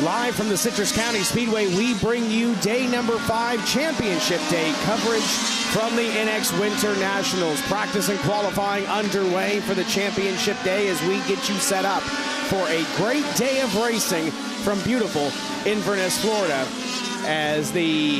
Live from the Citrus County Speedway, we bring you day number 5, Championship Day coverage from the INEX Winter Nationals. Practice and qualifying underway for the Championship Day as we get you set up for a great day of racing from beautiful Inverness, Florida. As the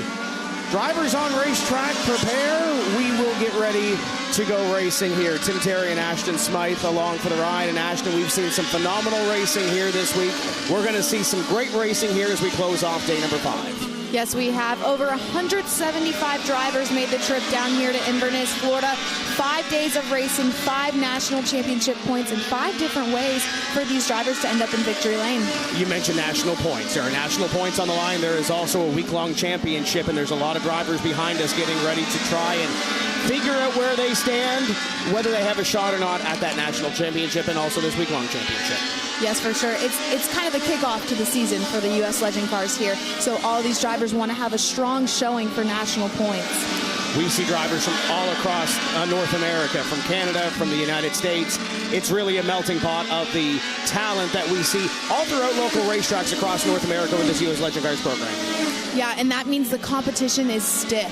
drivers on racetrack prepare, we will get ready to go racing here. Tim Terry and Ashton Smythe along for the ride. And Ashton, we've seen some phenomenal racing here this week. We're going to see some great racing here as we close off day number 5. Yes, we have over 175 drivers made the trip down here to Inverness, Florida. 5 days of racing, 5 national championship points, and 5 different ways for these drivers to end up in victory lane. You mentioned national points. There are national points on the line. There is also a week-long championship, and there's a lot of drivers behind us getting ready to try and figure out where they stand, whether they have a shot or not at that national championship and also this week-long championship. Yes, for sure. It's kind of the kickoff to the season for the U.S. Legend Cars here. So all of these drivers want to have a strong showing for national points. We see drivers from all across North America, from Canada, from the United States. It's really a melting pot of the talent that we see all throughout local racetracks across North America with this U.S. Legend Cars program. Yeah, and that means the competition is stiff.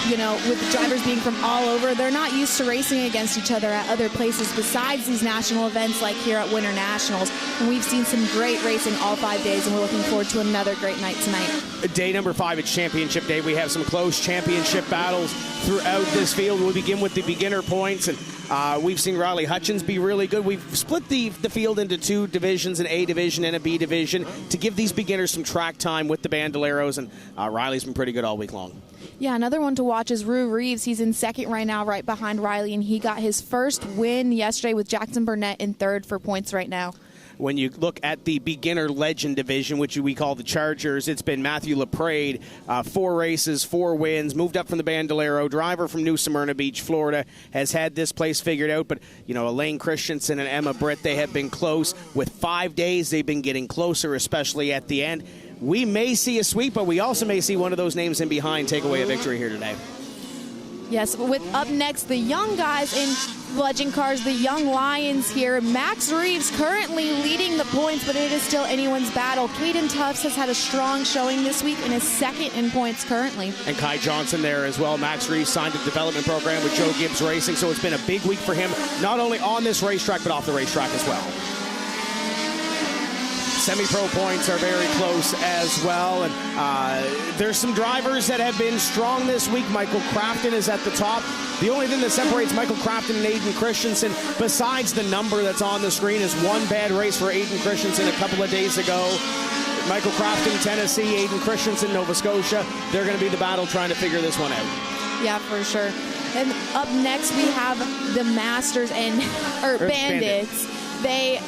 You know, with the drivers being from all over, they're not used to racing against each other at other places besides these national events like here at Winter Nationals. And we've seen some great racing all 5 days, and we're looking forward to another great night tonight. Day number 5, it's Championship Day. We have some close championship battles throughout this field. We'll begin with the beginner points, and we've seen Riley Hutchins be really good. We've split the field into 2 divisions, an A division and a B division, to give these beginners some track time with the Bandoleros, and Riley's been pretty good all week long. Yeah, another one to watch is Rue Reeves. He's in second right now, right behind Riley, and he got his first win yesterday with Jackson Burnett in third for points right now. When you look at the beginner legend division, which we call the Chargers, it's been Matthew LaPrade, 4 races, 4 wins, moved up from the Bandolero, driver from New Smyrna Beach, Florida, has had this place figured out. But, you know, Elaine Christensen and Emma Britt, they have been close. With 5 days, they've been getting closer, especially at the end. We may see a sweep, but we also may see one of those names in behind take away a victory here today. Yes, with up next, the young guys in Legend Cars, the young Lions here. Max Reeves currently leading the points, but it is still anyone's battle. Caden Tufts has had a strong showing this week and is second in points currently. And Kai Johnson there as well. Max Reeves signed a development program with Joe Gibbs Racing, so it's been a big week for him, not only on this racetrack, but off the racetrack as well. Semi-pro points are very close as well, and there's some drivers that have been strong this week. Michael Crafton is at the top. The only thing that separates Michael Crafton and Aiden Christensen, besides the number that's on the screen, is one bad race for Aiden Christensen a couple of days ago. Michael Crafton, Tennessee, Aiden Christensen, Nova Scotia. They're going to be the battle trying to figure this one out. Yeah, for sure. And up next we have the Masters and Bandits. They,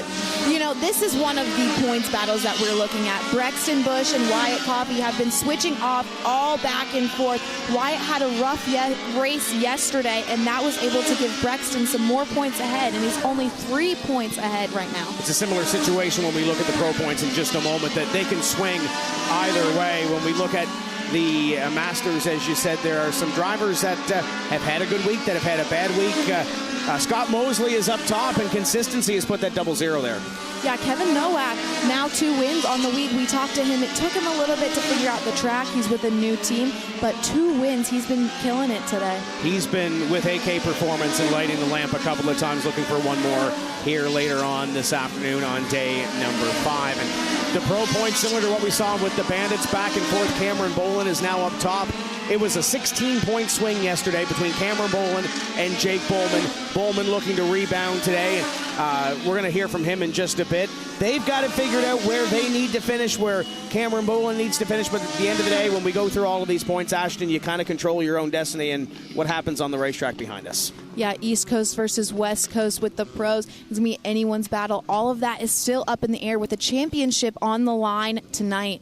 you know, this is one of the points battles that we're looking at. Brexton Bush and Wyatt Coffey have been switching off all back and forth. Wyatt had a rough race yesterday, and that was able to give Brexton some more points ahead, and he's only 3 points ahead right now. It's a similar situation when we look at the pro points in just a moment, that they can swing either way. When we look at the Masters, as you said, there are some drivers that have had a good week, that have had a bad week. Scott Mosley is up top, and consistency has put that 0-0 there. Yeah, Kevin Nowak, now 2 wins on the week. We talked to him. It took him a little bit to figure out the track. He's with a new team, but 2 wins. He's been killing it today. He's been with AK Performance and lighting the lamp a couple of times, looking for one more here later on this afternoon on day number 5. And the pro points, similar to what we saw with the Bandits, back and forth. Cameron Bolin is now up top. It was a 16-point swing yesterday between Cameron Bolin and Jake Bowman. Bowman looking to rebound today. We're going to hear from him in just a bit. They've got it figured out where they need to finish, where Cameron Bolin needs to finish. But at the end of the day, when we go through all of these points, Ashton, you kind of control your own destiny and what happens on the racetrack behind us. Yeah, East Coast versus West Coast with the pros. It's going to be anyone's battle. All of that is still up in the air with a championship on the line tonight.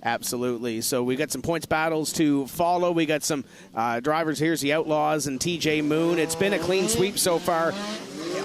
Absolutely. So we got some points battles to follow. We got some drivers. Here's the Outlaws and TJ Moon. It's been a clean sweep so far.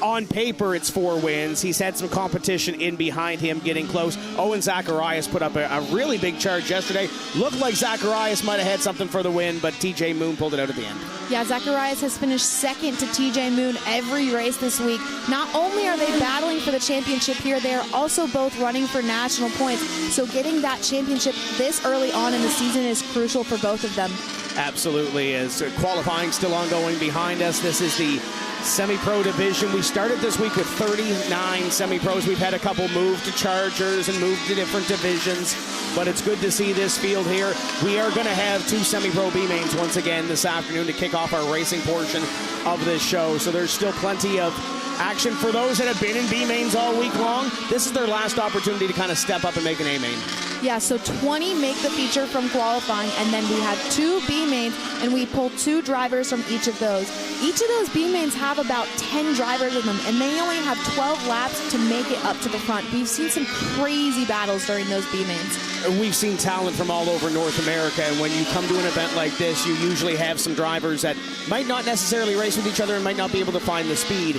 On paper, it's 4 wins. He's had some competition in behind him getting close. Owen Zacharias put up a really big charge yesterday. Looked like Zacharias might have had something for the win, but TJ Moon pulled it out at the end. Yeah, Zacharias has finished second to TJ Moon every race this week. Not only are they battling for the championship here, they are also both running for national points. So getting that championship this early on in the season is crucial for both of them. Absolutely. As qualifying still ongoing behind us, this is the semi-pro division. We started this week with 39 semi-pros. We've had a couple move to Chargers and move to different divisions, but it's good to see this field here. We are going to have 2 semi-pro B-mains once again this afternoon to kick off our racing portion of this show. So there's still plenty of action for those that have been in B-mains all week long. This is their last opportunity to kind of step up and make an A-main. Yeah, so 20 make the feature from qualifying, and then we have 2 B-mains, and we pull 2 drivers from each of those. Each of those B-mains have about 10 drivers in them, and they only have 12 laps to make it up to the front. We've seen some crazy battles during those B-mains. We've seen talent from all over North America, and when you come to an event like this, you usually have some drivers that might not necessarily race with each other and might not be able to find the speed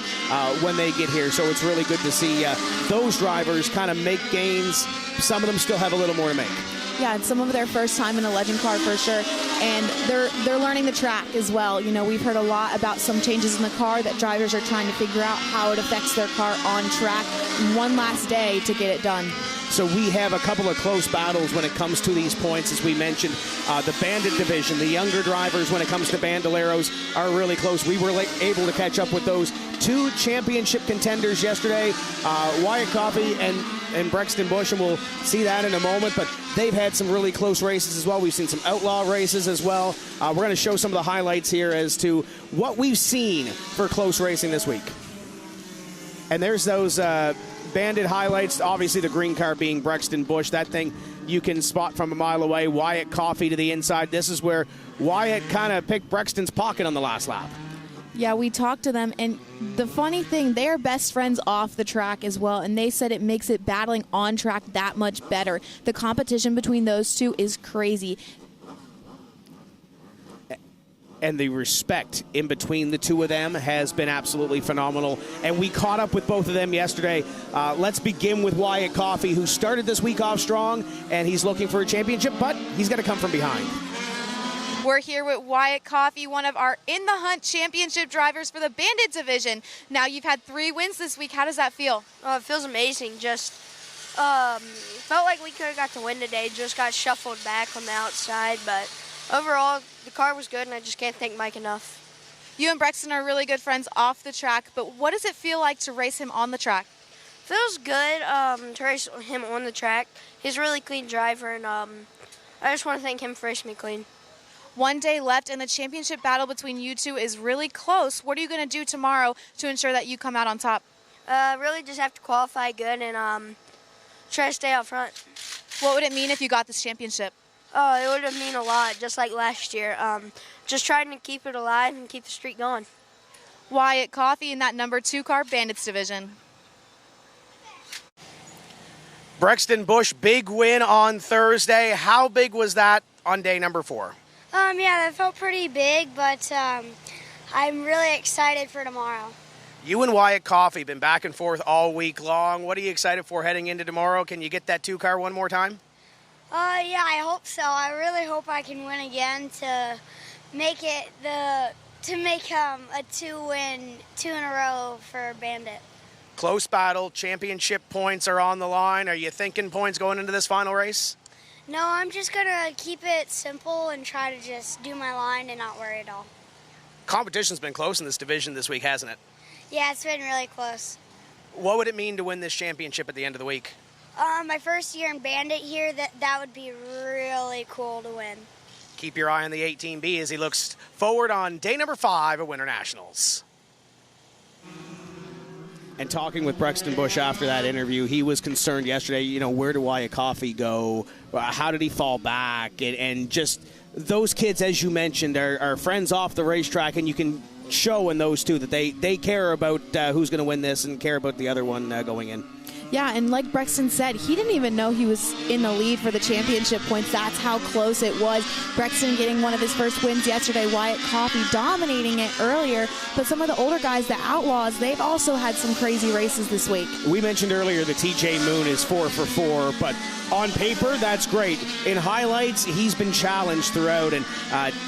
when they get here. So it's really good to see those drivers kind of make gains. Some of them still have a little more to make. Yeah, and some of their first time in a legend car for sure, and they're learning the track as well. You know, we've heard a lot about some changes in the car that drivers are trying to figure out how it affects their car on track. One last day to get it done. So we have a couple of close battles when it comes to these points. As we mentioned, the Bandit division, the younger drivers when it comes to Bandoleros are really close. We were able to catch up with those 2 championship contenders yesterday, Wyatt Coffey and Brexton Bush, and we'll see that in a moment. But they've had some really close races as well. We've seen some outlaw races as well. We're going to show some of the highlights here as to what we've seen for close racing this week. And there's those Bandit highlights. Obviously, the green car being Brexton Bush. That thing you can spot from a mile away. Wyatt Coffey to the inside. This is where Wyatt kind of picked Brexton's pocket on the last lap. Yeah, we talked to them, and the funny thing, they are best friends off the track as well, and they said it makes it battling on track that much better. The competition between those 2 is crazy. And the respect in between the 2 of them has been absolutely phenomenal. And we caught up with both of them yesterday. Let's begin with Wyatt Coffey, who started this week off strong, and he's looking for a championship, but he's got to come from behind. We're here with Wyatt Coffey, one of our In the Hunt championship drivers for the Bandit division. Now you've had 3 wins this week. How does that feel? Oh, it feels amazing. Just felt like we could have got the win today. Just got shuffled back on the outside, but overall, the car was good, and I just can't thank Mike enough. You and Brexton are really good friends off the track, but what does it feel like to race him on the track? Feels good to race him on the track. He's a really clean driver, and I just want to thank him for racing me clean. 1 day left, and the championship battle between you 2 is really close. What are you going to do tomorrow to ensure that you come out on top? Really just have to qualify good and try to stay out front. What would it mean if you got this championship? Oh, it would have mean a lot, just like last year. Just trying to keep it alive and keep the streak going. Wyatt Coffey in that number 2 car Bandits division. Brexton Bush, big win on Thursday. How big was that on day number 4? Yeah, that felt pretty big, but I'm really excited for tomorrow. You and Wyatt Coffey been back and forth all week long. What are you excited for heading into tomorrow? Can you get that 2 car one more time? Yeah, I hope so. I really hope I can win again to make it a 2 in a row for Bandit. Close battle, championship points are on the line. Are you thinking points going into this final race? No, I'm just going to keep it simple and try to just do my line and not worry at all. Competition's been close in this division this week, hasn't it? Yeah, it's been really close. What would it mean to win this championship at the end of the week? My first year in Bandit here, that would be really cool to win. Keep your eye on the 18B as he looks forward on day number 5 of Winter Nationals. And talking with Brexton Bush after that interview, he was concerned yesterday, where did Wyatt Coffey go? How did he fall back? And just those kids, as you mentioned, are friends off the racetrack, and you can show in those 2 that they care about who's going to win this and care about the other one going in. Yeah, and like Brexton said, he didn't even know he was in the lead for the championship points. That's how close it was. Brexton getting one of his first wins yesterday, Wyatt Coffey dominating it earlier. But some of the older guys, the Outlaws, they've also had some crazy races this week. We mentioned earlier that TJ Moon is 4 for 4, but on paper, that's great. In highlights, he's been challenged throughout, and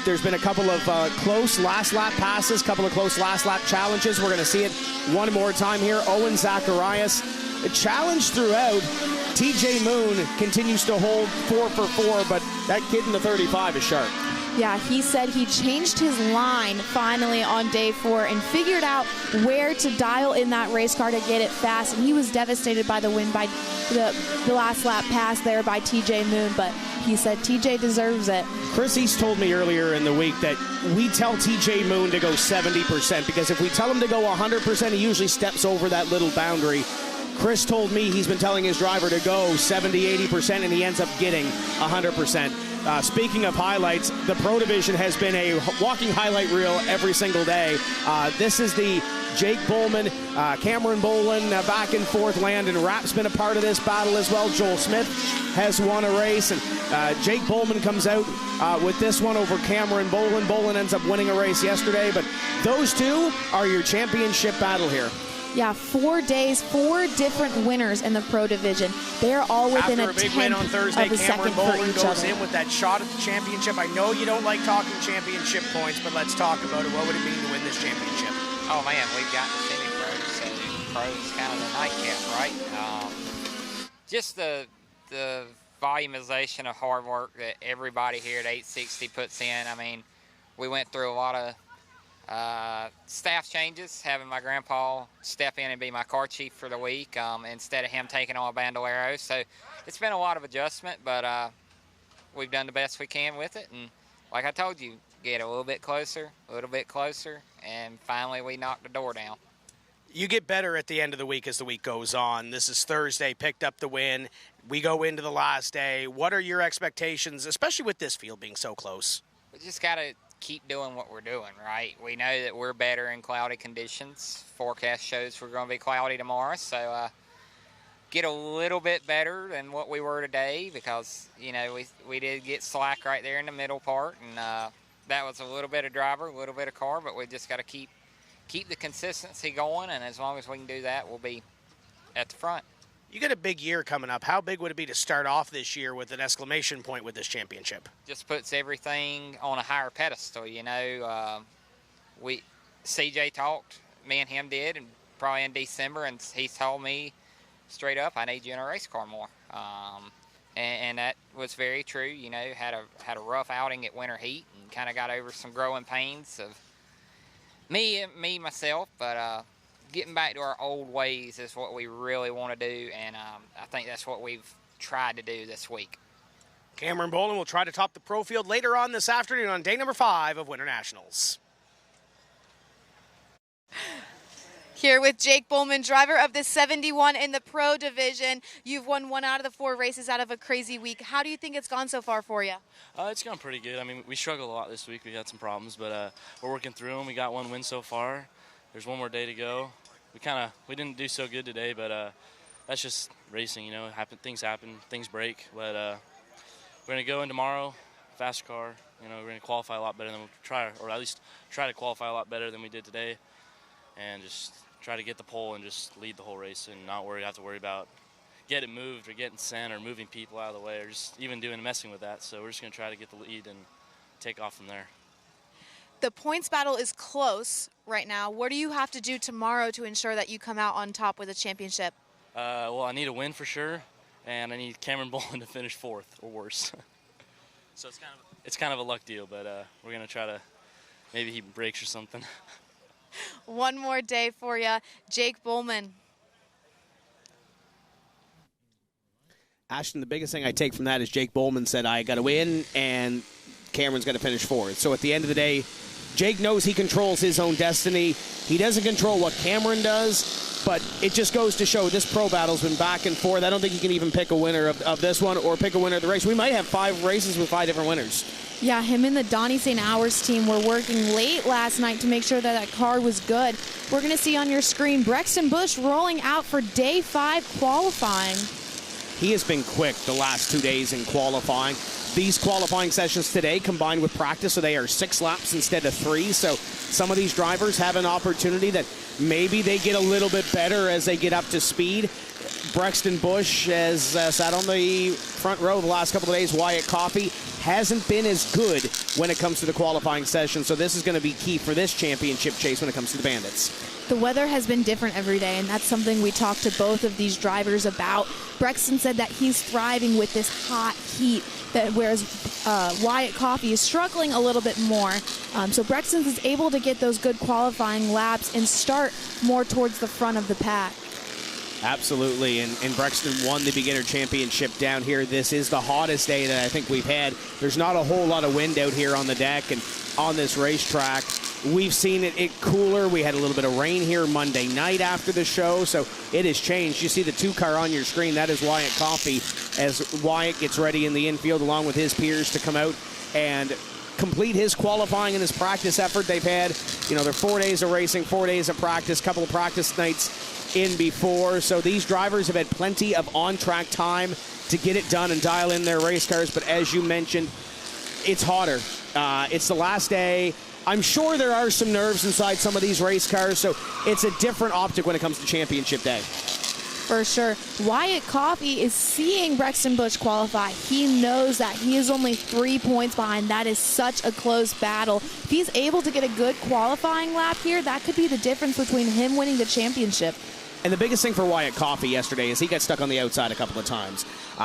there's been a couple of close last lap passes, couple of close last lap challenges. We're going to see it one more time here. Owen Zacharias, a challenge throughout. TJ Moon continues to hold 4 for 4, but that kid in the 35 is sharp. Yeah, he said he changed his line finally on day 4 and figured out where to dial in that race car to get it fast. And he was devastated by the win by the last lap pass there by TJ Moon, but he said TJ deserves it. Chris East told me earlier in the week that we tell TJ Moon to go 70% because if we tell him to go 100%, he usually steps over that little boundary. Chris told me he's been telling his driver to go 70, 80%, and he ends up getting 100%. Speaking of highlights, the Pro Division has been a walking highlight reel every single day. This is the Jake Bowman, Cameron Bolin, back and forth. Landon Rapp's been a part of this battle as well. Joel Smith has won a race, and Jake Bowman comes out with this one over Cameron Bolin. Bolin ends up winning a race yesterday, but those two are your championship battle here. Yeah, 4 days, 4 different winners in the Pro Division. They're all within After a big win on Thursday, Cameron Bolin goes in with that shot at the championship. I know you don't like talking championship points, but let's talk about it. What would it mean to win this championship? Oh man, we've got the semi-pros, so pros kind of the nightcap, right? Just the volumization of hard work that everybody here at 860 puts in. I mean, we went through a lot of staff changes, having my grandpa step in and be my car chief for the week instead of him taking on a bandolero. So it's been a lot of adjustment, but we've done the best we can with it. And like I told you, get a little bit closer, and finally we knocked the door down. You get better at the end of the week as the week goes on. This is Thursday, picked up the win. We go into the last day. What are your expectations, especially with this field being so close? We just got to keep doing what we're doing, right? We know that we're better in cloudy conditions. Forecast shows we're going to be cloudy tomorrow, so get a little bit better than what we were today because, you know, we did get slack right there in the middle part, and that was a little bit of driver, a little bit of car, but we just got to keep the consistency going, and as long as we can do that, we'll be at the front. You got a big year coming up. How big would it be to start off this year with an exclamation point with this championship? Just puts everything on a higher pedestal, you know. CJ talked, me and him did, and probably in December, and he told me straight up, I need you in a race car more. And that was very true. You know, had a rough outing at Winter Heat and kind of got over some growing pains of myself, but getting back to our old ways is what we really want to do, and I think that's what we've tried to do this week. Cameron Bolin will try to top the pro field later on this afternoon on day number 5 of Winter Nationals. Here with Jake Bowman, driver of the 71 in the Pro Division. You've won 1 out of the 4 races out of a crazy week. How do you think it's gone so far for you? It's gone pretty good. I mean, we struggled a lot this week. We had some problems, but we're working through them. We got 1 win so far. There's 1 more day to go. We didn't do so good today, but that's just racing, you know. Things happen, things break. But we're going to go in tomorrow, fast car. You know, we're going to qualify a lot better than we'll try, or at least try to qualify a lot better than we did today, and just try to get the pole and just lead the whole race and not have to worry about getting moved or getting sent or moving people out of the way or just even messing with that. So we're just going to try to get the lead and take off from there. The points battle is close right now. What do you have to do tomorrow to ensure that you come out on top with a championship? Well, I need a win for sure, and I need Cameron Bolin to finish 4th or worse. So it's kind of a luck deal, but we're going to try to maybe he breaks or something. 1 more day for you. Jake Bowman. Ashton, the biggest thing I take from that is Jake Bowman said, I got to win, and Cameron's got to finish 4th. So at the end of the day, Jake knows he controls his own destiny. He doesn't control what Cameron does. But it just goes to show this pro battle's been back and forth. I don't think you can even pick a winner of this one or pick a winner of the race. We might have 5 races with 5 different winners. Yeah, him and the Donnie St. Hours team were working late last night to make sure that car was good. We're going to see on your screen Brexton Bush rolling out for day 5 qualifying. He has been quick the last 2 days in qualifying. These qualifying sessions today combined with practice, so they are 6 laps instead of 3. So some of these drivers have an opportunity that maybe they get a little bit better as they get up to speed. Brexton Bush has sat on the front row the last couple of days. Wyatt Coffey hasn't been as good when it comes to the qualifying session, so this is going to be key for this championship chase when it comes to the Bandits. The weather has been different every day, and that's something we talked to both of these drivers about. Brexton said that he's thriving with this hot heat, whereas Wyatt Coffey is struggling a little bit more. So Brexton is able to get those good qualifying laps and start more towards the front of the pack. Absolutely, and Brexton won the beginner championship down here. This is the hottest day that I think we've had. There's not a whole lot of wind out here on the deck and on this racetrack. We've seen it cooler. We had a little bit of rain here Monday night after the show, so it has changed. You see the 2-car on your screen. That is Wyatt Coffey as Wyatt gets ready in the infield along with his peers to come out and complete his qualifying and his practice effort. They've had, their 4 days of racing, 4 days of practice, couple of practice nights in before. So these drivers have had plenty of on-track time to get it done and dial in their race cars. But as you mentioned, it's hotter. It's the last day. I'm sure there are some nerves inside some of these race cars, so it's a different optic when it comes to championship day. For sure. Wyatt Coffey is seeing Brexton Bush qualify. He knows that he is only 3 points behind. That is such a close battle. If he's able to get a good qualifying lap here, that could be the difference between him winning the championship. And the biggest thing for Wyatt Coffey yesterday is he got stuck on the outside a couple of times.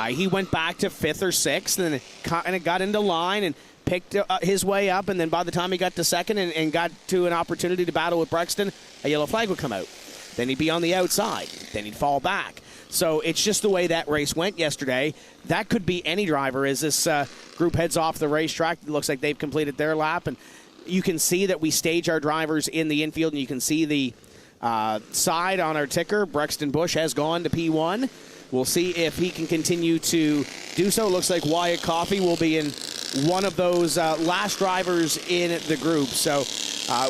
He went back to 5th or 6th and then kind of got into line and picked his way up, and then by the time he got to 2nd and got to an opportunity to battle with Brexton, a yellow flag would come out. Then he'd be on the outside. Then he'd fall back. So it's just the way that race went yesterday. That could be any driver as this group heads off the racetrack. It looks like they've completed their lap, and you can see that we stage our drivers in the infield, and you can see the side on our ticker. Brexton Bush has gone to P1. We'll see if he can continue to do so. It looks like Wyatt Coffey will be in one of those last drivers in the group. So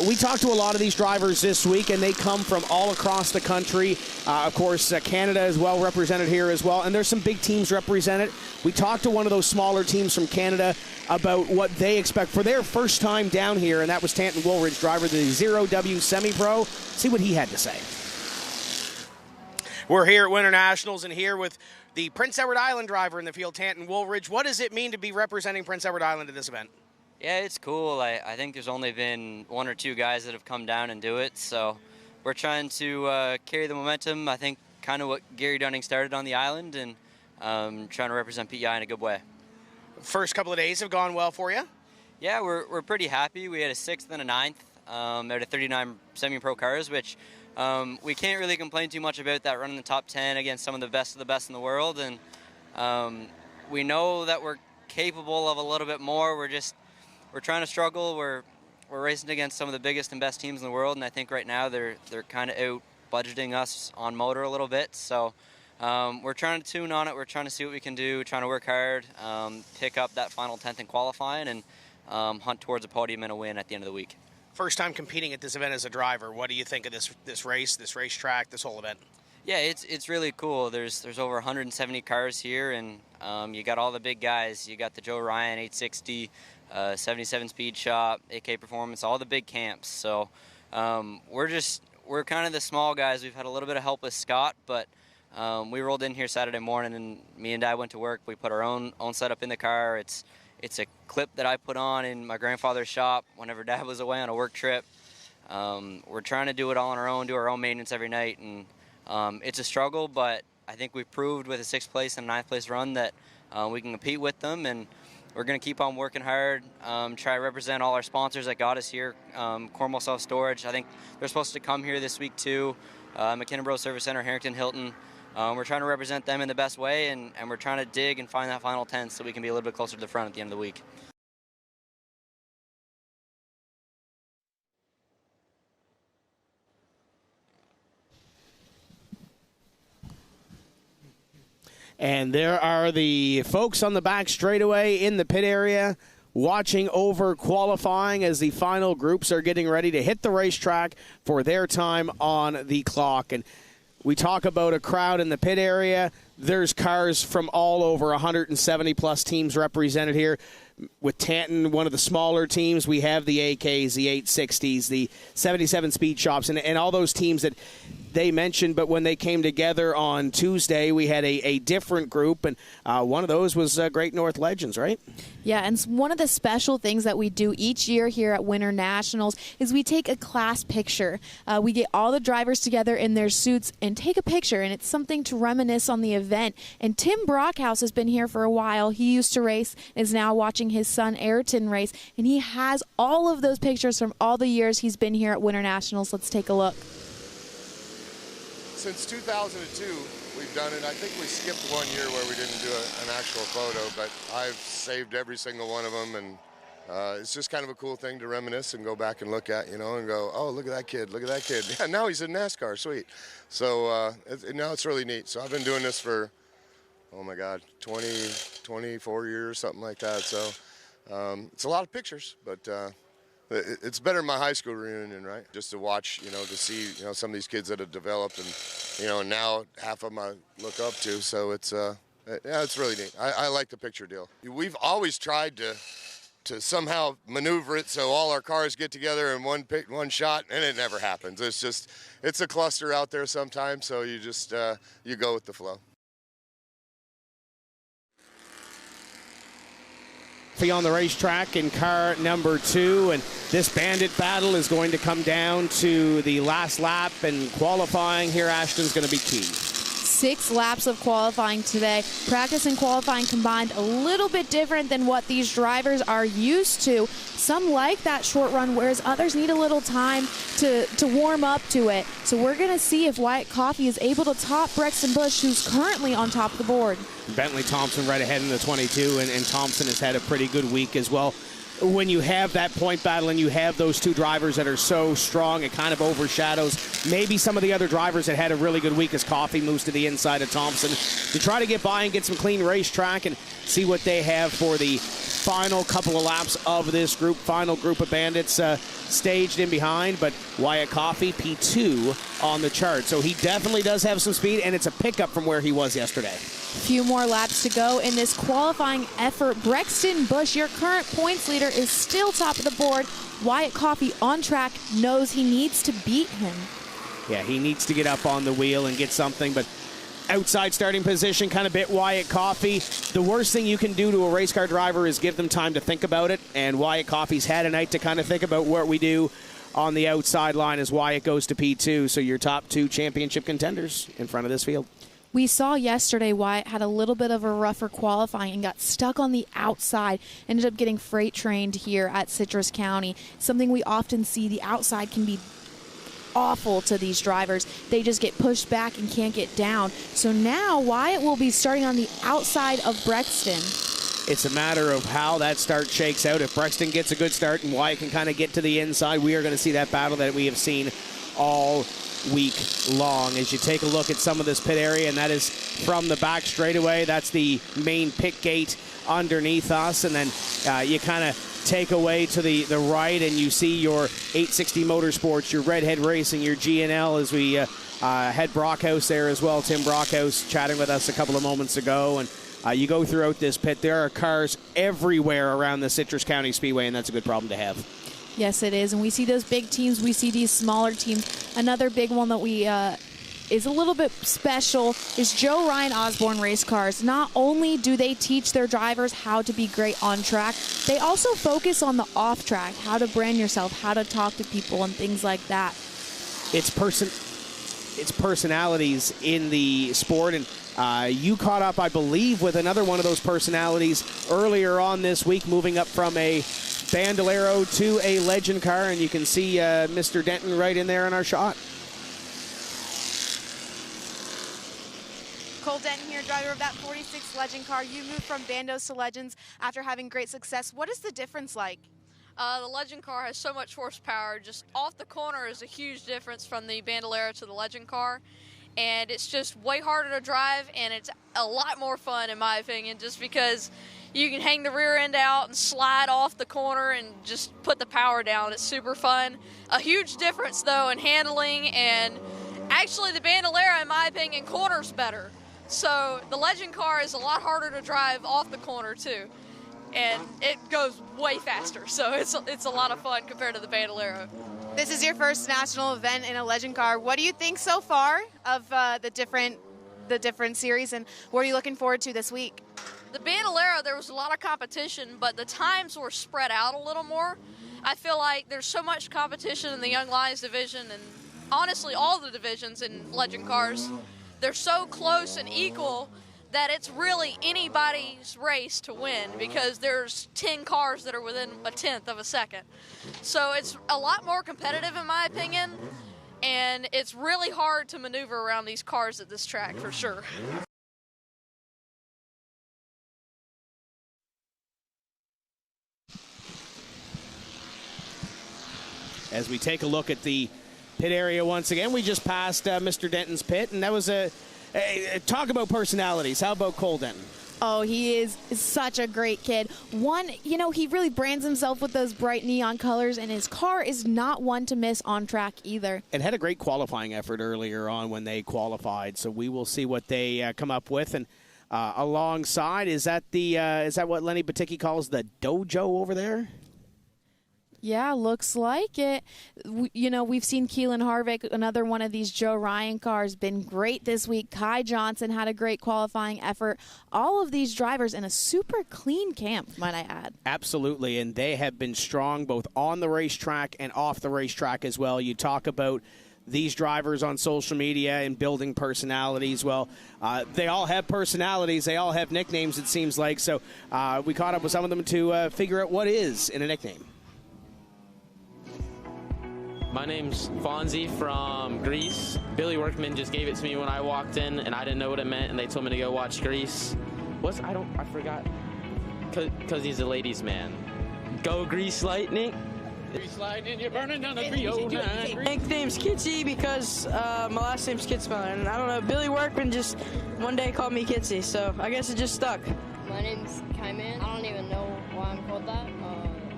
we talked to a lot of these drivers this week, and they come from all across the country. Of course, Canada is well represented here as well, and there's some big teams represented. We talked to one of those smaller teams from Canada about what they expect for their first time down here, and that was Tanton Woolridge, driver of the 0W Semi-Pro. See what he had to say. We're here at Winter Nationals and here with the Prince Edward Island driver in the field, Tanton Woolridge. What does it mean to be representing Prince Edward Island at this event? Yeah, it's cool. I think there's only been 1 or 2 guys that have come down and do it, so we're trying to carry the momentum. I think kind of what Gary Dunning started on the island, and trying to represent PEI in a good way. First couple of days have gone well for you? Yeah, we're pretty happy. We had a 6th and a 9th out of 39 semi-pro cars, which we can't really complain too much about that, running the top 10 against some of the best in the world. And we know that we're capable of a little bit more. We're trying to struggle. We're racing against some of the biggest and best teams in the world, and I think right now they're kind of out budgeting us on motor a little bit. So we're trying to tune on it. We're trying to see what we can do, trying to work hard, pick up that final 10th in qualifying, and hunt towards a podium and a win at the end of the week. First time competing at this event as a driver. What do you think of this race, this racetrack, this whole event? Yeah, it's really cool. There's over 170 cars here, and you got all the big guys. You got the Joe Ryan 860, 77 Speed Shop, AK Performance, all the big camps. So we're kind of the small guys. We've had a little bit of help with Scott, but we rolled in here Saturday morning, and me and Dad went to work. We put our own setup in the car. It's a clip that I put on in my grandfather's shop whenever Dad was away on a work trip. We're trying to do it all on our own, do our own maintenance every night, and it's a struggle, but I think we've proved with a 6th place and a 9th place run that we can compete with them, and we're going to keep on working hard, try to represent all our sponsors that got us here. Cornwall Self-Storage, I think they're supposed to come here this week too. McKinnon Bros Service Center, Harrington Hilton. We're trying to represent them in the best way, and we're trying to dig and find that final 10 so we can be a little bit closer to the front at the end of the week. And there are the folks on the back straightaway in the pit area watching over qualifying as the final groups are getting ready to hit the racetrack for their time on the clock. And we talk about a crowd in the pit area. There's cars from all over, 170-plus teams represented here. With Tanton, one of the smaller teams, we have the AKs, the 860s, the 77 speed shops, and all those teams that they mentioned. But when they came together on Tuesday, we had a different group, and one of those was Great North Legends, right? Yeah, and one of the special things that we do each year here at Winter Nationals is we take a class picture. We get all the drivers together in their suits and take a picture, and it's something to reminisce on the event. And Tim Brockhouse has been here for a while. He used to race, is now watching his son Ayrton race, and he has all of those pictures from all the years he's been here at Winter Nationals. Let's take a look. Since 2002, we've done it. I think we skipped 1 year where we didn't do an actual photo, but I've saved every single one of them, and it's just kind of a cool thing to reminisce and go back and look at, you know, and go, oh, look at that kid, look at that kid. Yeah, now he's in NASCAR, sweet. So now it's really neat. So I've been doing this for, oh my God, 24 years, something like that. So it's a lot of pictures, but it's better than my high school reunion, right? Just to watch, you know, to see, you know, some of these kids that have developed, and, you know, and now half of them I look up to. So it's, yeah, it's really neat. I like the picture deal. We've always tried to somehow maneuver it so all our cars get together in one shot, and it never happens. It's just, it's a cluster out there sometimes, so you just, you go with the flow. On the racetrack in car number 2, and this bandit battle is going to come down to the last lap, and qualifying here, Ashton's going to be key. 6 laps of qualifying today. Practice and qualifying combined, a little bit different than what these drivers are used to. Some like that short run, whereas others need a little time to warm up to it. So we're going to see if Wyatt Coffey is able to top Brexton Bush, who's currently on top of the board. Bentley Thompson right ahead in the 22, and Thompson has had a pretty good week as well. When you have that point battle and you have those two drivers that are so strong, it kind of overshadows maybe some of the other drivers that had a really good week as Coffey moves to the inside of Thompson to try to get by and get some clean racetrack and see what they have for the final couple of laps of this group. Final group of bandits staged in behind, but Wyatt Coffey, P2 on the chart. So he definitely does have some speed, and it's a pickup from where he was yesterday. Few more laps to go in this qualifying effort. Brexton Bush, your current points leader, is still top of the board. Wyatt Coffey on track, knows he needs to beat him. Yeah, he needs to get up on the wheel and get something, but outside starting position kind of bit Wyatt Coffey. The worst thing you can do to a race car driver is give them time to think about it, and Wyatt Coffey's had a night to kind of think about what we do on the outside line as Wyatt goes to P2. So your top 2 championship contenders in front of this field. We saw yesterday Wyatt had a little bit of a rougher qualifying and got stuck on the outside. Ended up getting freight trained here at Citrus County. Something we often see, the outside can be awful to these drivers. They just get pushed back and can't get down. So now Wyatt will be starting on the outside of Brexton. It's a matter of how that start shakes out. If Brexton gets a good start and Wyatt can kind of get to the inside, we are going to see that battle that we have seen all week long. As you take a look at some of this pit area, and that is from the back straightaway. That's the main pit gate underneath us, and then you kind of take away to the right, and you see your 860 Motorsports, your Redhead Racing, your GNL, as we had Brockhouse there as well. Tim Brockhouse chatting with us a couple of moments ago, and you go throughout this pit, there are cars everywhere around the Citrus County Speedway, and that's a good problem to have. Yes, it is. And we see those big teams. We see these smaller teams. Another big one that we is a little bit special is Joe Ryan Osborne race cars. Not only do they teach their drivers how to be great on track, they also focus on the off track, how to brand yourself, how to talk to people, and things like that. It's personalities in the sport, and you caught up, I believe, with another one of those personalities earlier on this week, moving up from a Bandolero to a Legend car, and you can see Mr. Denton right in there in our shot. Cole Denton here, driver of that 46 Legend car. You moved from Bandos to Legends after having great success. What is the difference like? The Legend car has so much horsepower. Just off the corner is a huge difference from the Bandolero to the Legend car. and it's just way harder to drive, and it's a lot more fun in my opinion, just because you can hang the rear end out and slide off the corner and just put the power down. It's super fun. A huge difference though in handling, and actually the Bandolera in my opinion corners better. So the Legend car is a lot harder to drive off the corner too, and it goes way faster. So it's a lot of fun compared to the Bandolera. This is your first national event in a Legend car. What do you think so far of the different series, and what are you looking forward to this week? The Bandolera, there was a lot of competition, but the times were spread out a little more. I feel like there's so much competition in the Young Lions division, and honestly all the divisions in Legend cars. They're so close and equal that it's really anybody's race to win, because there's 10 cars that are within a tenth of a second. So it's a lot more competitive in my opinion, and it's really hard to maneuver around these cars at this track for sure. As we take a look at the pit area once again, we just passed Mr. Denton's pit, and that was talk about personalities. How about Cole Denton? Oh, he is such a great kid. He really brands himself with those bright neon colors, and his car is not one to miss on track either. It had a great qualifying effort earlier on when they qualified, so we will see what they come up with. And alongside, is that what Lenny Baticki calls the dojo over there? Yeah, looks like it. We've seen Keelan Harvick, another one of these Joe Ryan cars, been great this week. Kai Johnson had a great qualifying effort. All of these drivers in a super clean camp, might I add. Absolutely, and they have been strong both on the racetrack and off the racetrack as well. You talk about these drivers on social media and building personalities. Well, they all have personalities. They all have nicknames, it seems like. So we caught up with some of them to figure out what is in a nickname. My name's Fonzie from Grease. Billy Workman just gave it to me when I walked in, and I didn't know what it meant, and they told me to go watch Grease. I forgot. Because he's a ladies' man. Go Grease Lightning. Grease Lightning, you're burning down the 309. My nickname's Kitsy because my last name's Kitzmiller, and I don't know, Billy Workman just one day called me Kitsy, so I guess it just stuck. My name's Kaiman. I don't even know why I'm called that.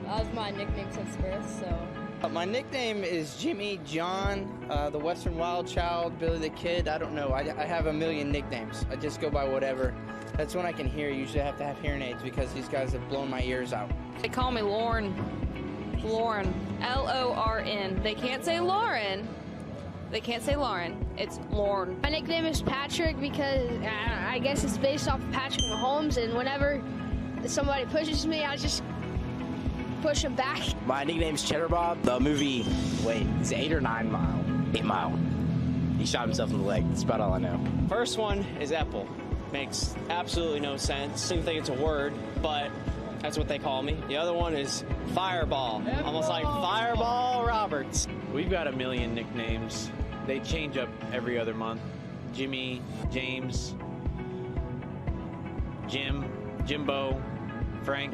That was my nickname since birth, so. My nickname is Jimmy, John, the Western Wild Child, Billy the Kid. I don't know. I have a million nicknames. I just go by whatever. That's when I can hear. Usually I have to have hearing aids because these guys have blown my ears out. They call me Lauren. Lauren. L-O-R-N. They can't say Lauren. They can't say Lauren. It's Lauren. My nickname is Patrick because I guess it's based off of Patrick Mahomes, and whenever somebody pushes me, I just push him back. My nickname's Cheddar Bob. The movie, is it 8 or 9 Mile? 8 Mile. He shot himself in the leg. That's about all I know. First one is Apple. Makes absolutely no sense. I don't think it's a word, but that's what they call me. The other one is Fireball. Almost like Fireball Roberts. We've got a million nicknames. They change up every other month. Jimmy, James, Jim, Jimbo, Frank.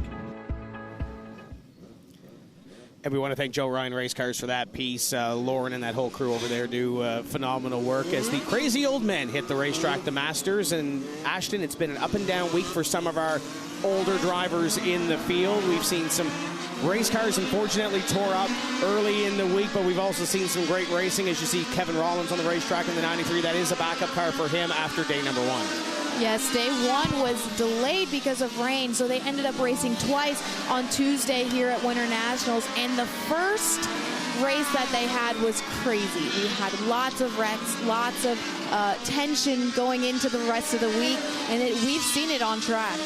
And we want to thank Joe Ryan Race Cars for that piece. Lauren and that whole crew over there do phenomenal work as the crazy old men hit the racetrack, the Masters. And Ashton, it's been an up and down week for some of our older drivers in the field. We've seen some race cars unfortunately tore up early in the week, but we've also seen some great racing as you see Kevin Rollins on the racetrack in the 93. That is a backup car for him after day number 1. Yes, day 1 was delayed because of rain, so they ended up racing twice on Tuesday here at Winter Nationals, and the first race that they had was crazy. We had lots of wrecks, lots of tension going into the rest of the week, and we've seen it on track.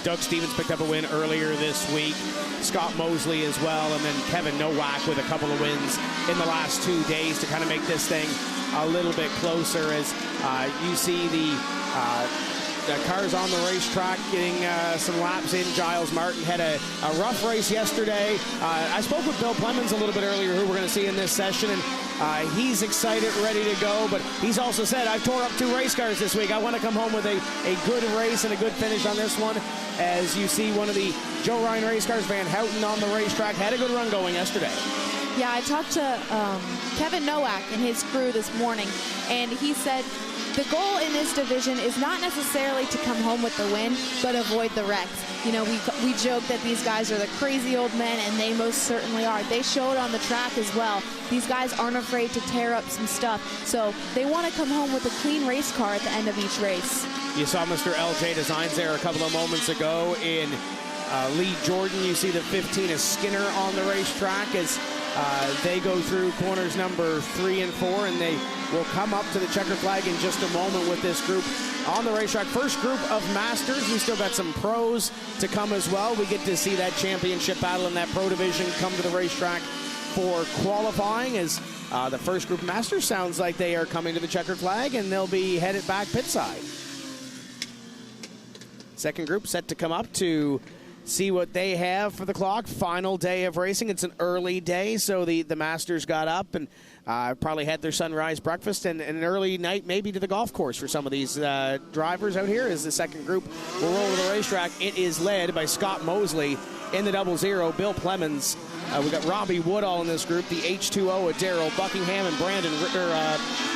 Doug Stevens picked up a win earlier this week. Scott Mosley as well, and then Kevin Nowak with a couple of wins in the last 2 days to kind of make this thing a little bit closer as you see the cars on the racetrack getting some laps in. Giles Martin had a rough race yesterday. I spoke with Bill Clemens a little bit earlier, who we're going to see in this session, and he's excited, ready to go, but he's also said, I've tore up 2 race cars this week. I want to come home with a good race and a good finish on this one. As you see one of the Joe Ryan race cars, Van Houten on the racetrack, had a good run going yesterday. Yeah, I talked to Kevin Nowak and his crew this morning, and he said the goal in this division is not necessarily to come home with the win, but avoid the wrecks. You know, we joke that these guys are the crazy old men, and they most certainly are. They show it on the track as well. These guys aren't afraid to tear up some stuff, so they want to come home with a clean race car at the end of each race. You saw Mr. LJ Designs there a couple of moments ago in Lee Jordan. You see the 15 of Skinner on the racetrack as they go through corners number 3 and 4, and they will come up to the checker flag in just a moment with this group on the racetrack. First group of Masters. We still got some pros to come as well. We get to see that championship battle in that pro division come to the racetrack for qualifying as the first group of Masters sounds like they are coming to the checker flag, and they'll be headed back pit side. Second group set to come up to see what they have for the clock. Final day of racing. It's an early day, so the Masters got up and probably had their sunrise breakfast and an early night maybe to the golf course for some of these drivers out here as the second group will roll to the racetrack. It is led by Scott Mosley in the 00, Bill Clemens. We got Robbie Woodall in this group, the H2O at Darrell Buckingham, and Brandon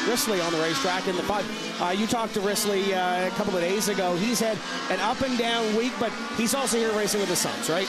Risley on the racetrack in the 5. You talked to Risley a couple of days ago. He's had an up and down week, but he's also here racing with his sons, right?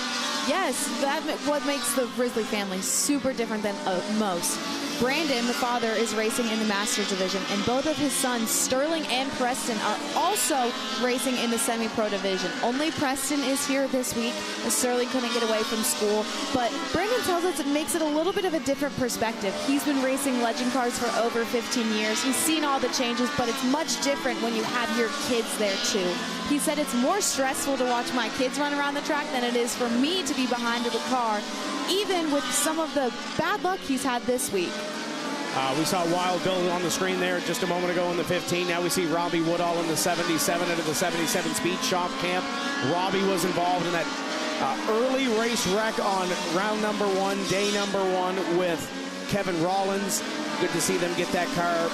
Yes, that's what makes the Risley family super different than most. Brandon, the father, is racing in the Masters division, and both of his sons, Sterling and Preston, are also racing in the semi-pro division. Only Preston is here this week, as Sterling couldn't get away from school, but Brandon tells us it makes it a little bit of a different perspective. He's been racing legend cars for over 15 years. He's seen all the changes, but it's much different when you have your kids there too. He said it's more stressful to watch my kids run around the track than it is for me to be behind the car, even with some of the bad luck he's had this week. We saw Wild Bill on the screen there just a moment ago in the 15. Now we see Robbie Woodall in the 77 out of the 77 Speed Shop camp. Robbie was involved in that early race wreck on round number 1, day number 1 with Kevin Rollins. Good to see them get that car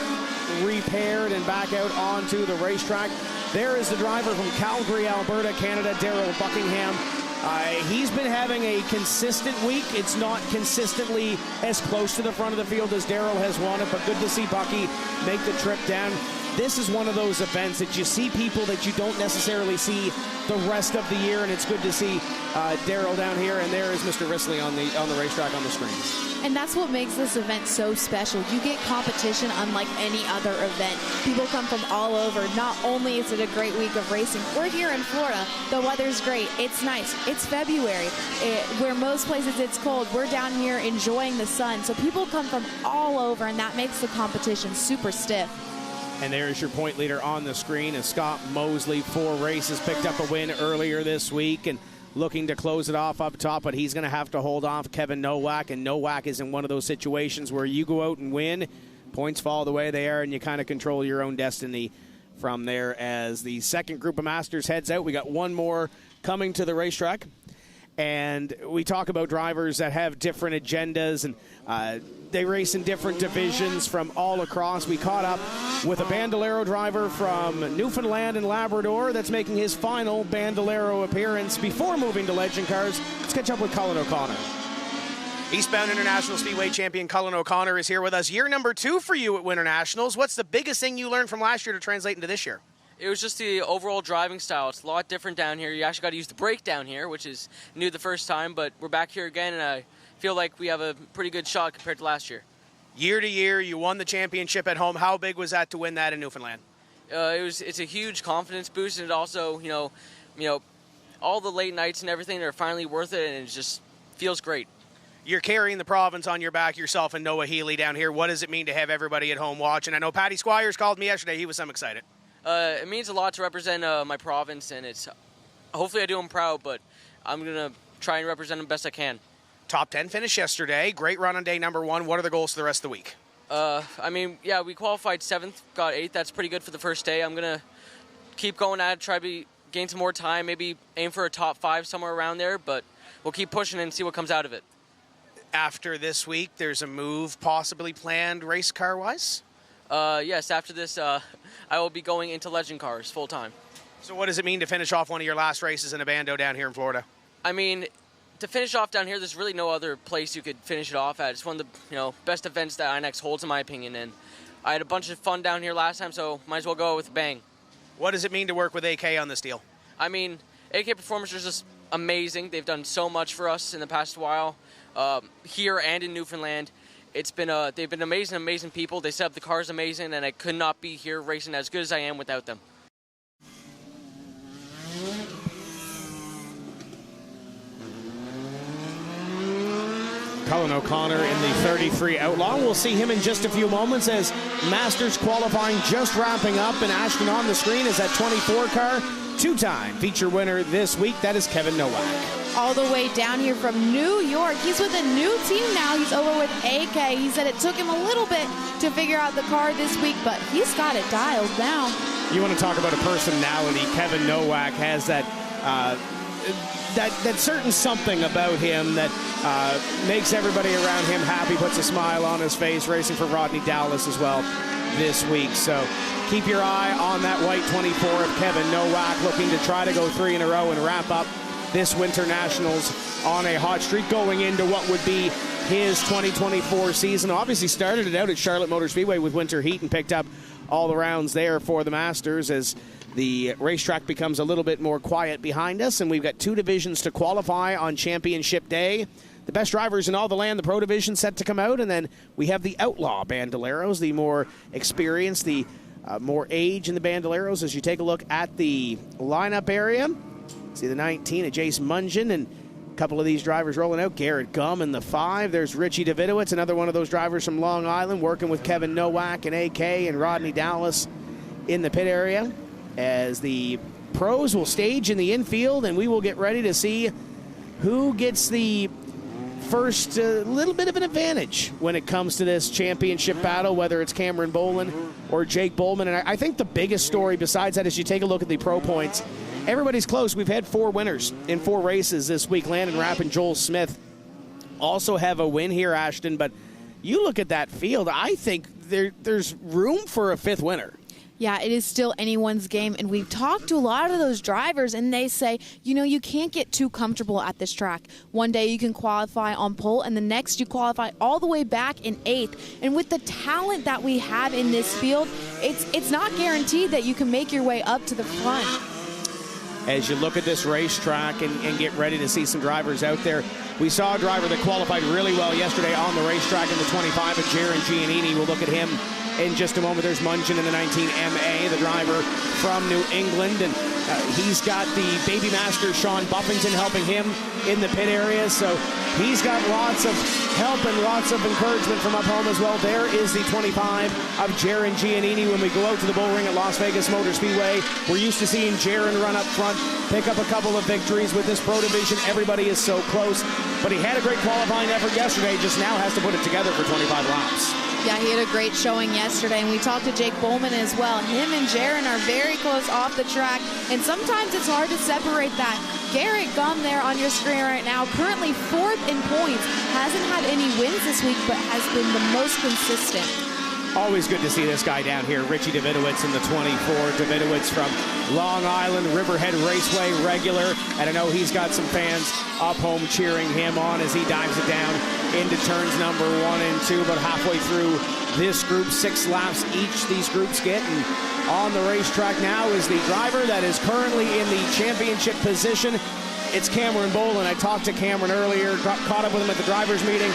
repaired and back out onto the racetrack. There is the driver from Calgary, Alberta, Canada, Darrell Buckingham. He's been having a consistent week. It's not consistently as close to the front of the field as Darrell has wanted, but good to see Bucky make the trip down. This is one of those events that you see people that you don't necessarily see the rest of the year, and it's good to see Darrell down here, and there is Mr. Risley on the racetrack on the screens. And that's what makes this event so special. You get competition unlike any other event. People come from all over. Not only is it a great week of racing, we're here in Florida. The weather's great. It's nice. It's February. Where most places it's cold, we're down here enjoying the sun. So people come from all over, and that makes the competition super stiff. And there's your point leader on the screen as Scott Mosley, 4 races, picked up a win earlier this week and looking to close it off up top, but he's going to have to hold off Kevin Nowak, and Nowak is in one of those situations where you go out and win, points fall the way they are, and you kind of control your own destiny from there. As the second group of Masters heads out, we got one more coming to the racetrack, and we talk about drivers that have different agendas, and they race in different divisions from all across. We caught up with a Bandolero driver from Newfoundland and Labrador that's making his final Bandolero appearance before moving to Legend Cars. Let's catch up with Cullen O'Connor. Eastbound International Speedway champion Cullen O'Connor is here with us. Year number 2 for you at Winter Nationals. What's the biggest thing you learned from last year to translate into this year? It was just the overall driving style. It's a lot different down here. You actually got to use the brake down here, which is new the first time, but we're back here again, and I feel like we have a pretty good shot compared to last year. Year to year, you won the championship at home. How big was that to win that in Newfoundland? It's a huge confidence boost, and it also, you know, all the late nights and everything are finally worth it, and it just feels great. You're carrying the province on your back, yourself and Noah Healy down here. What does it mean to have everybody at home watching? I know Patty Squires called me yesterday. He was some excited. It means a lot to represent my province, and it's hopefully I do them proud, but I'm going to try and represent them best I can. Top 10 finish yesterday. Great run on day number 1. What are the goals for the rest of the week? We qualified 7th, got 8th. That's pretty good for the first day. I'm going to keep going at it, try to gain some more time, maybe aim for a top 5 somewhere around there, but we'll keep pushing and see what comes out of it. After this week, there's a move possibly planned race car-wise? Yes, after this, I will be going into Legend Cars full-time. So what does it mean to finish off one of your last races in a bando down here in Florida? I mean, to finish off down here, there's really no other place you could finish it off at. It's one of the best events that INEX holds, in my opinion. And I had a bunch of fun down here last time, so might as well go with a bang. What does it mean to work with AK on this deal? I mean, AK Performance is just amazing. They've done so much for us in the past while, here and in Newfoundland. They've been amazing people. They set up the cars amazing, and I could not be here racing as good as I am without them. Cullen O'Connor in the 33 Outlaw. We'll see him in just a few moments as Masters qualifying just wrapping up. And Ashton on the screen is that 24 car. Two-time feature winner this week. That is Kevin Nowak. All the way down here from New York. He's with a new team now. He's over with AK. He said it took him a little bit to figure out the car this week, but he's got it dialed down. You want to talk about a personality. Kevin Nowak has that certain something about him that makes everybody around him happy, puts a smile on his face, racing for Rodney Dallas as well this week. So keep your eye on that white 24 of Kevin Nowak, looking to try to go 3 in a row and wrap up this Winter Nationals on a hot streak, going into what would be his 2024 season. Obviously started it out at Charlotte Motor Speedway with winter heat and picked up all the rounds there for the Masters as the racetrack becomes a little bit more quiet behind us, and we've got 2 divisions to qualify on Championship Day. The best drivers in all the land, the Pro Division, set to come out, and then we have the Outlaw Bandoleros, the more experienced, the more age in the Bandoleros. As you take a look at the lineup area, see the 19 of Jason Mungin, and a couple of these drivers rolling out. Garrett Gumm in the 5. There's Richie Davidowitz, another one of those drivers from Long Island, working with Kevin Nowak and AK and Rodney Dallas in the pit area. As the pros will stage in the infield, and we will get ready to see who gets the first little bit of an advantage when it comes to this championship battle, whether it's Cameron Boland or Jake Bowman. And I think the biggest story besides that, as you take a look at the pro points, everybody's close. We've had 4 winners in 4 races this week. Landon Rapp and Joel Smith also have a win here, Ashton. But you look at that field, I think there's room for a 5th winner. Yeah, it is still anyone's game, and we've talked to a lot of those drivers, and they say, you can't get too comfortable at this track. One day you can qualify on pole, and the next you qualify all the way back in 8th. And with the talent that we have in this field, it's not guaranteed that you can make your way up to the front. As you look at this racetrack and get ready to see some drivers out there, we saw a driver that qualified really well yesterday on the racetrack in the 25 of Jaron Giannini. We'll look at him in just a moment. There's Mungin in the 19 MA, the driver from New England, and he's got the baby master Sean Buffington helping him in the pit area, so he's got lots of help and lots of encouragement from up home as well. There is the 25 of Jaron Giannini. When we go out to the bull ring at Las Vegas Motor Speedway, we're used to seeing Jaron run up front, pick up a couple of victories. With this pro division, everybody is so close, but he had a great qualifying effort yesterday, just now has to put it together for 25 laps. Yeah, he had a great showing yesterday, and we talked to Jake Bowman as well. Him and Jaron are very close off the track, and sometimes it's hard to separate that. Garrett Gumm there on your screen right now, currently 4th in points, hasn't had any wins this week, but has been the most consistent. Always good to see this guy down here, Richie Davidowitz in the 24. Davidowitz from Long Island, Riverhead Raceway regular, and I know he's got some fans up home cheering him on as he dives it down into turns number 1 and 2, but halfway through this group, 6 laps each these groups get, and on the racetrack now is the driver that is currently in the championship position. It's Cameron Boland. I talked to Cameron earlier, caught up with him at the drivers meeting.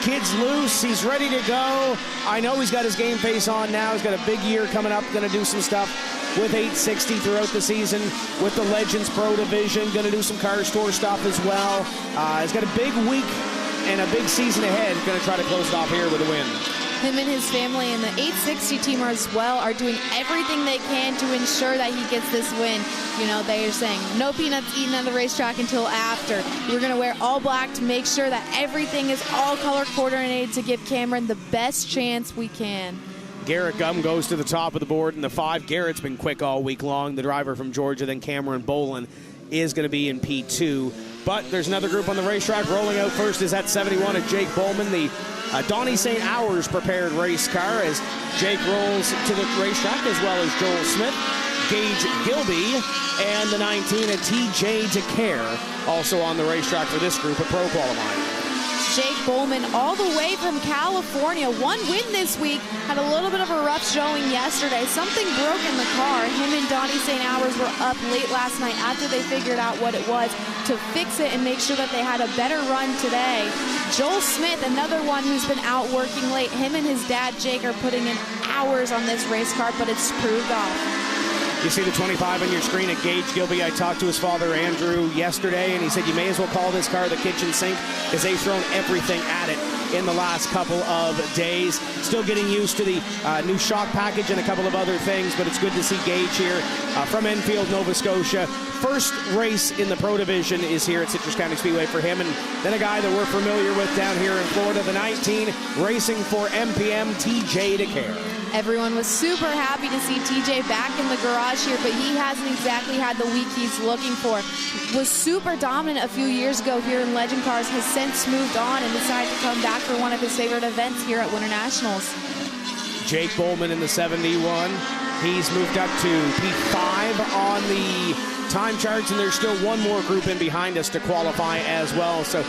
Kid's loose, he's ready to go. I know he's got his game face on now. He's got a big year coming up, gonna do some stuff with 860 throughout the season, with the Legends Pro Division, gonna do some car store stuff as well. He's got a big week and a big season ahead, gonna try to close it off here with a win. Him and his family and the 860 team as well are doing everything they can to ensure that he gets this win. They are saying no peanuts eaten on the racetrack until after. We're going to wear all black to make sure that everything is all color coordinated to give Cameron the best chance we can. Garrett Gumm goes to the top of the board in the 5. Garrett's been quick all week long, the driver from Georgia. Then Cameron Boland is going to be in P2. But there's another group on the racetrack. Rolling out first is that 71 of Jake Bowman, the Donnie St. Hours prepared race car, as Jake rolls to the racetrack, as well as Joel Smith, Gage Gilby, and the 19 of TJ DeCare also on the racetrack for this group of pro qualifying. Jake Bowman, all the way from California, one win this week, had a little bit of a rough showing yesterday. Something broke in the car. Him and Donnie St. Hours were up late last night after they figured out what it was to fix it and make sure that they had a better run today. Joel Smith, another one who's been out working late. Him and his dad, Jake, are putting in hours on this race car, but it's proved off. You see the 25 on your screen at Gage Gilby. I talked to his father, Andrew, yesterday, and he said you may as well call this car the kitchen sink because they've thrown everything at it in the last couple of days. Still getting used to the new shock package and a couple of other things, but it's good to see Gage here from Enfield, Nova Scotia. First race in the Pro Division is here at Citrus County Speedway for him, and then a guy that we're familiar with down here in Florida, the 19, racing for MPM, TJ DeCare. Everyone was super happy to see TJ back in the garage here, but he hasn't exactly had the week he's looking for. Was super dominant a few years ago here in Legend Cars, has since moved on and decided to come back for one of his favorite events here at Winter Nationals. Jake Bowman in the 71. He's moved up to P5 on the time charts, and there's still one more group in behind us to qualify as well. So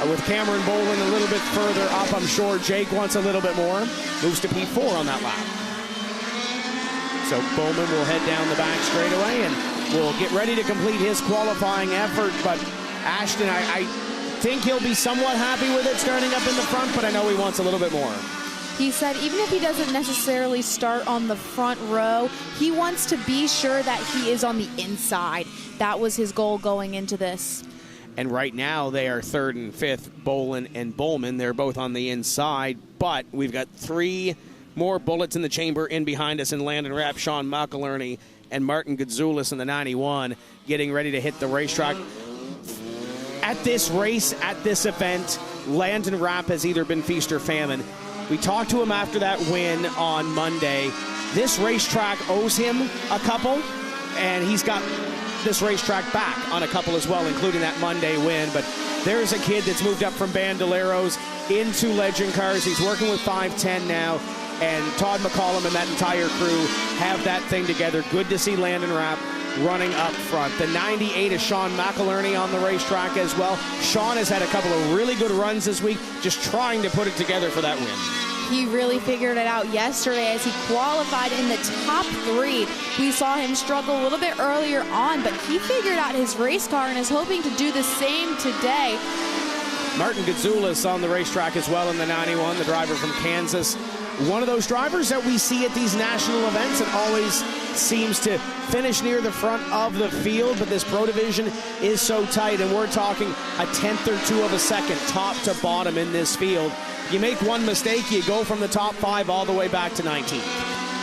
with Cameron Boland a little bit further up, I'm sure Jake wants a little bit more. Moves to P4 on that lap. So Bowman will head down the back straightaway and will get ready to complete his qualifying effort. But Ashton, I think he'll be somewhat happy with it starting up in the front, but I know he wants a little bit more. He said even if he doesn't necessarily start on the front row, he wants to be sure that he is on the inside. That was his goal going into this. And right now they are third and fifth, Boland and Bowman. They're both on the inside, but we've got three more bullets in the chamber in behind us in Landon Rapp, Sean McIlerney, and Martin Goudzoulis in the 91, getting ready to hit the racetrack. At this race, at this event, Landon Rapp has either been feast or famine. We talked to him after that win on Monday. This racetrack owes him a couple, and he's got this racetrack back on a couple as well, including that Monday win. But there's a kid that's moved up from Bandoleros into Legend Cars. He's working with 510 now, and Todd McCollum and that entire crew have that thing together. Good to see Landon Rapp running up front. The 98 is Sean McIlerney on the racetrack as well. Sean has had a couple of really good runs this week, just trying to put it together for that win. He really figured it out yesterday as he qualified in the top three. We saw him struggle a little bit earlier on, but he figured out his race car and is hoping to do the same today. Martin Goudzoulis on the racetrack as well in the 91, the driver from Kansas. One of those drivers that we see at these national events and always seems to finish near the front of the field, but this Pro Division is so tight, and we're talking a tenth or two of a second top to bottom in this field. You make one mistake, you go from the top 5 all the way back to 19.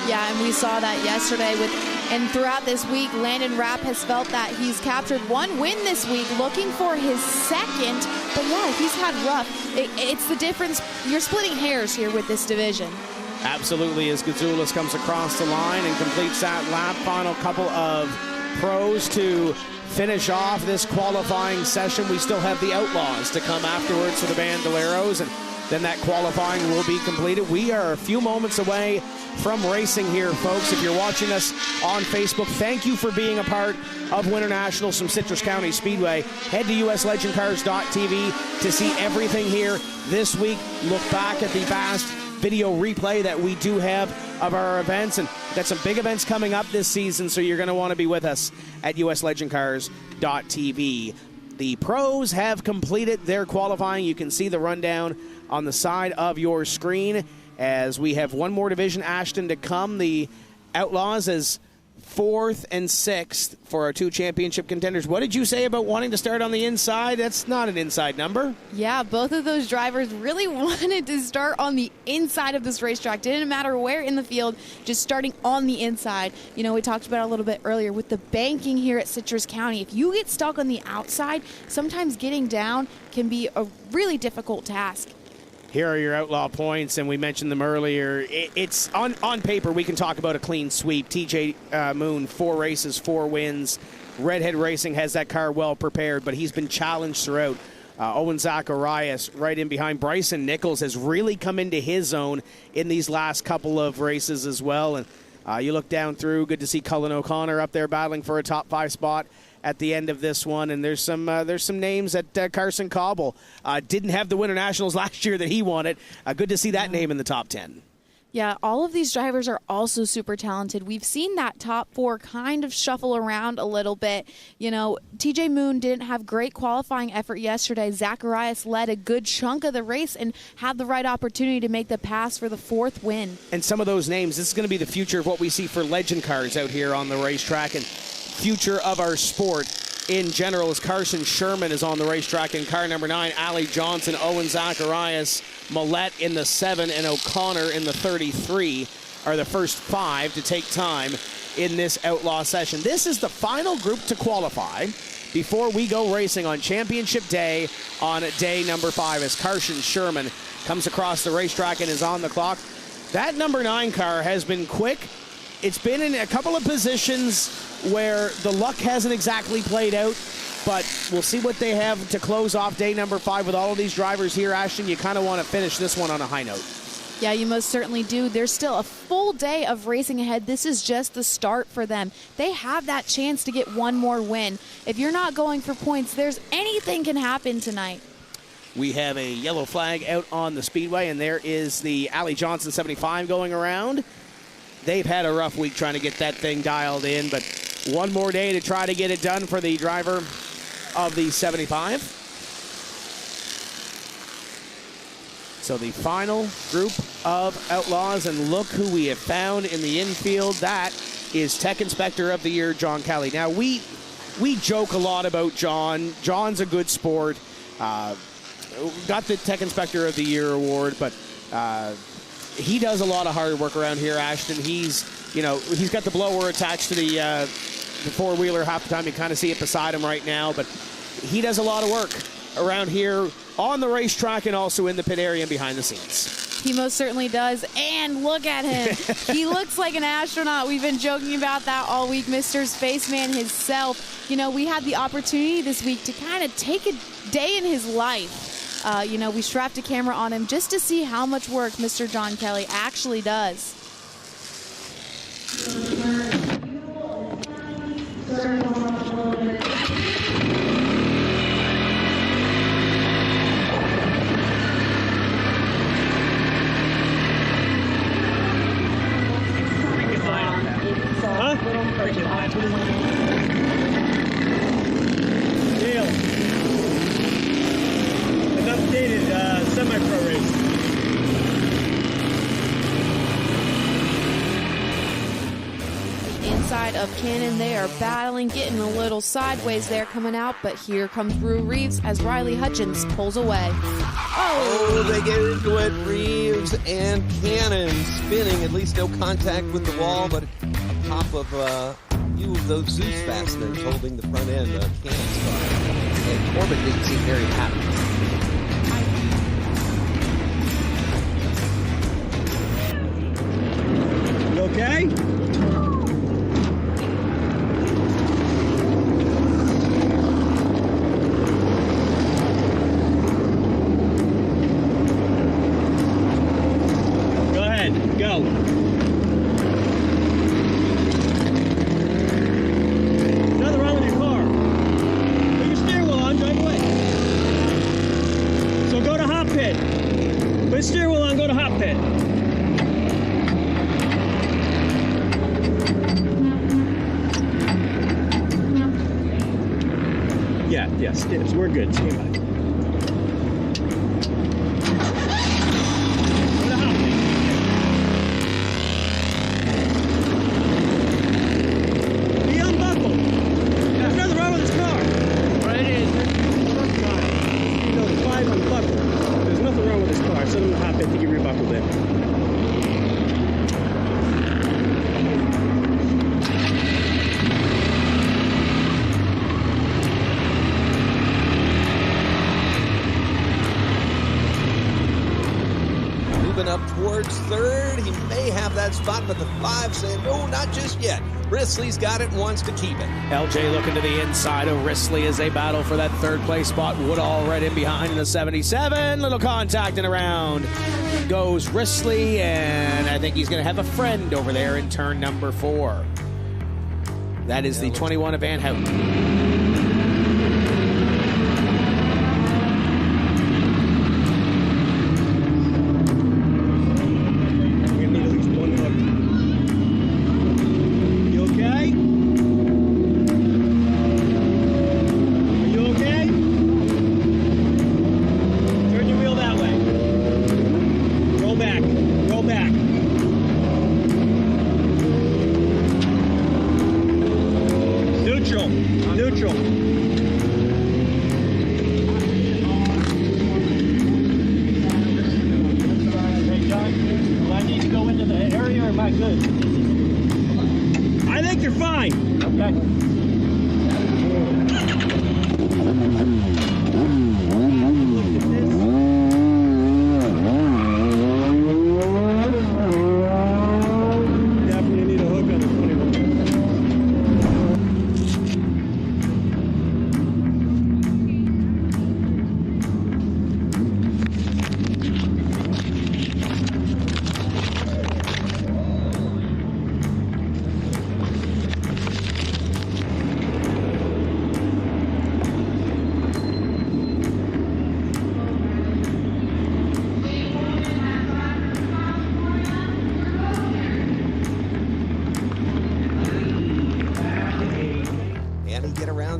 Yeah, and we saw that yesterday and throughout this week, Landon Rapp has felt that he's captured one win this week, looking for his second. But yeah, he's had rough. It's the difference. You're splitting hairs here with this division. Absolutely, as Goudzoulis comes across the line and completes that lap. Final couple of pros to finish off this qualifying session. We still have the Outlaws to come afterwards for the Bandoleros, and then that qualifying will be completed. We are a few moments away from racing here, folks. If you're watching us on Facebook, thank you for being a part of Winter Nationals from Citrus County Speedway. Head to uslegendcars.tv to see everything here this week. Look back at the vast video replay that we do have of our events, and got some big events coming up this season, so you're going to want to be with us at uslegendcars.tv. The pros have completed their qualifying. You can see the rundown on the side of your screen as we have one more division, Ashton, to come. The Outlaws as 4th and 6th for our 2 championship contenders. What did you say about wanting to start on the inside? That's not an inside number. Yeah, both of those drivers really wanted to start on the inside of this racetrack. Didn't matter where in the field, just starting on the inside. You know, we talked about it a little bit earlier with the banking here at Citrus County. If you get stuck on the outside, sometimes getting down can be a really difficult task. Here are your Outlaw points, and we mentioned them earlier. It's on paper, we can talk about a clean sweep. TJ Moon, 4 races, 4 wins. Redhead Racing has that car well prepared, but he's been challenged throughout. Owen Zacharias right in behind. Bryson Nichols has really come into his own in these last couple of races as well. And You look down through, good to see Cullen O'Connor up there battling for a top 5 spot at the end of this one. And there's some names that Carson Cobble didn't have the Winter Nationals last year that he wanted. Good to see that name in the top 10. Yeah, all of these drivers are also super talented. We've seen that top 4 kind of shuffle around a little bit. You know, TJ Moon didn't have great qualifying effort yesterday. Zacharias led a good chunk of the race and had the right opportunity to make the pass for the 4th win. And some of those names, this is going to be the future of what we see for legend cars out here on the racetrack and future of our sport in general, as Carson Sherman is on the racetrack in car number 9, Ali Johnson, Owen Zacharias, Millette in the 7, and O'Connor in the 33 are the first 5 to take time in this outlaw session. This is the final group to qualify before we go racing on championship day on day number 5 as Carson Sherman comes across the racetrack and is on the clock. That number 9 car has been quick. It's been in a couple of positions where the luck hasn't exactly played out, but we'll see what they have to close off day number 5 with all of these drivers here. Ashton, you kind of want to finish this one on a high note. Yeah, you most certainly do. There's still a full day of racing ahead. This is just the start for them. They have that chance to get one more win. If you're not going for points, anything can happen tonight. We have a yellow flag out on the speedway, and there is the Ali Johnson 75 going around. They've had a rough week trying to get that thing dialed in, but one more day to try to get it done for the driver of the 75. So the final group of outlaws, and look who we have found in the infield. That is Tech Inspector of the Year, John Kelly. Now, we joke a lot about John. John's a good sport. Got the Tech Inspector of the Year award, but he does a lot of hard work around here, Ashton. He's got the blower attached to the four-wheeler half the time. You kind of see it beside him right now, but he does a lot of work around here on the racetrack and also in the pit area and behind the scenes. He most certainly does, and look at him. He looks like an astronaut. We've been joking about that all week. Mr. Spaceman himself. You know, we had the opportunity this week to kind of take a day in his life. We strapped a camera on him just to see how much work Mr. John Kelly actually does. Dale, an updated semi-pro race. Inside of Cannon, they are battling, getting a little sideways there coming out, but here comes Rue Reeves as Riley Hutchins pulls away. Oh, they get into it. Reeves and Cannon spinning, at least no contact with the wall, but on top of a few of those Zeus fasteners holding the front end of Cannon's car. And Corbin didn't seem very happy. You okay? Go. Nothing wrong with your car. Put your steering wheel on, drive away. So go to hot pit. Put your steering wheel on, go to hot pit. Yes, we're good. Stand by. Up towards third. He may have that spot, but the 5 saying, no, not just yet. Risley's got it and wants to keep it. LJ looking to the inside of Risley as they battle for that third place spot. Woodall right in behind in the 77. Little contact and around goes Risley, and I think he's going to have a friend over there in turn number 4. That is the 21 of Van Houten.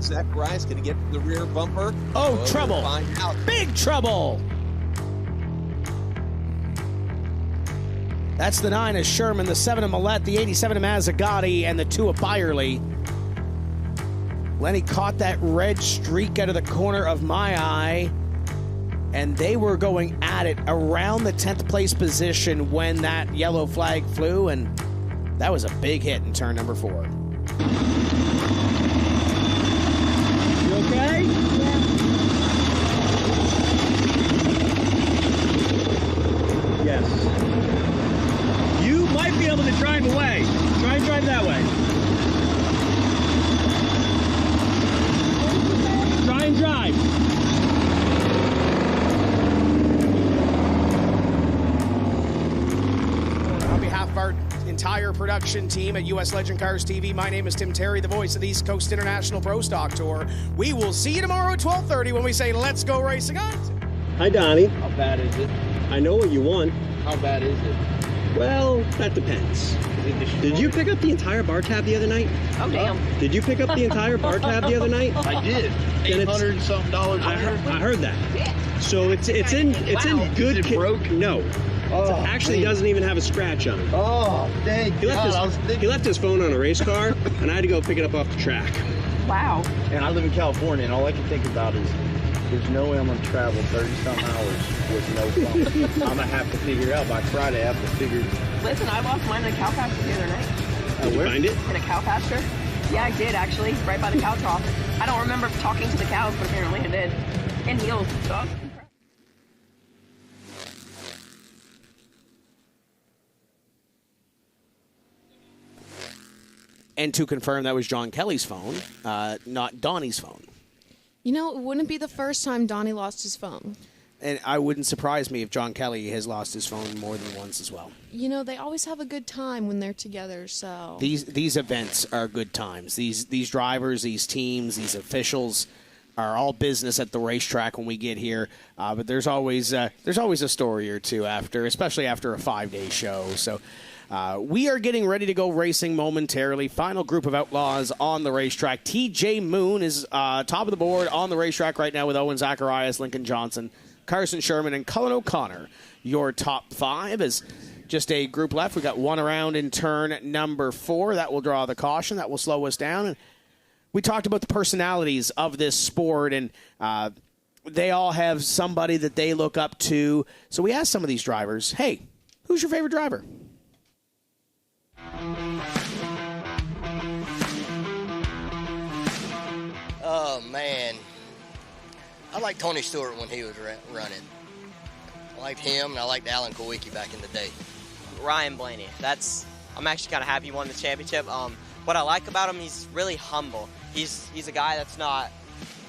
Zach Bryce going to get the rear bumper. Oh, trouble. Find out. Big trouble. That's the 9 of Sherman, the 7 of Millette, the 87 of Mazzagatti, and the 2 of Byerly. Lenny caught that red streak out of the corner of my eye, and they were going at it around the 10th place position when that yellow flag flew, and that was a big hit in turn number 4. Okay? Yes. You might be able to drive away. Try and drive that way. Try and drive. On behalf of our entire production team at US Legend Cars TV, my name is Tim Terry, the voice of the East Coast International Pro Stock Tour. We will see you tomorrow at 12:30 when we say let's go racing on. Hi, Donnie. How bad is it? I know what you want. How bad is it? Well, that depends. Did you pick up the entire bar tab the other night? Oh, damn. Did you pick up the entire bar tab the other night? I did. $800 and something dollars. I heard that. So it's in good. Is it broke? No. Oh, it actually doesn't even have a scratch on it. Oh, thank He left his phone on a race car, and I had to go pick it up off the track. Wow. And I live in California, and all I can think about is there's no way I'm going to travel 30-some hours with no phone. I'm going to have to figure out by Friday. I have to figure. Listen, I lost mine in a cow pasture the other night. Did you find it? In a cow pasture? Yeah, I did, actually. Right by the cow trough. I don't remember talking to the cows, but apparently I did. In heels. So. And to confirm, that was John Kelly's phone, not Donnie's phone. You know, it wouldn't be the first time Donnie lost his phone. And I wouldn't surprise me if John Kelly has lost his phone more than once as well. You know, they always have a good time when they're together, so... These events are good times. These drivers, these teams, these officials are all business at the racetrack when we get here. But there's always a story or two after, especially after a 5-day show. So we are getting ready to go racing momentarily. Final group of outlaws on the racetrack. TJ Moon is top of the board on the racetrack right now with Owen Zacharias, Lincoln Johnson, Carson Sherman, and Cullen O'Connor. Your top 5 is just a group left. We got one around in turn number 4. That will draw the caution. That will slow us down. And we talked about the personalities of this sport, and they all have somebody that they look up to. So we asked some of these drivers, hey, who's your favorite driver? Oh, man. I liked Tony Stewart when he was running. I liked him, and I liked Alan Kowicki back in the day. Ryan Blaney. That's I'm actually kind of happy he won the championship. What I like about him, he's really humble. He's a guy that's not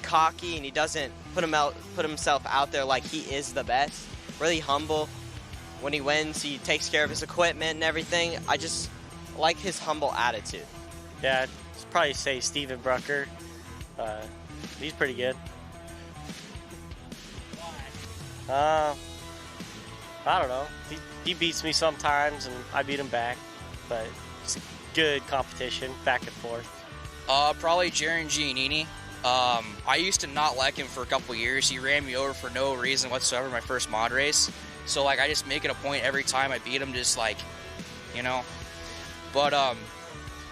cocky, and he doesn't put himself out there like he is the best. Really humble. When he wins, he takes care of his equipment and everything. I just like his humble attitude. Yeah, I'd probably say Steven Brucker. He's pretty good. I don't know. He beats me sometimes, and I beat him back. But it's good competition, back and forth. Probably Jaron Giannini. I used to not like him for a couple years. He ran me over for no reason whatsoever my first mod race. So, like, I just make it a point every time I beat him, just, like, you know. But,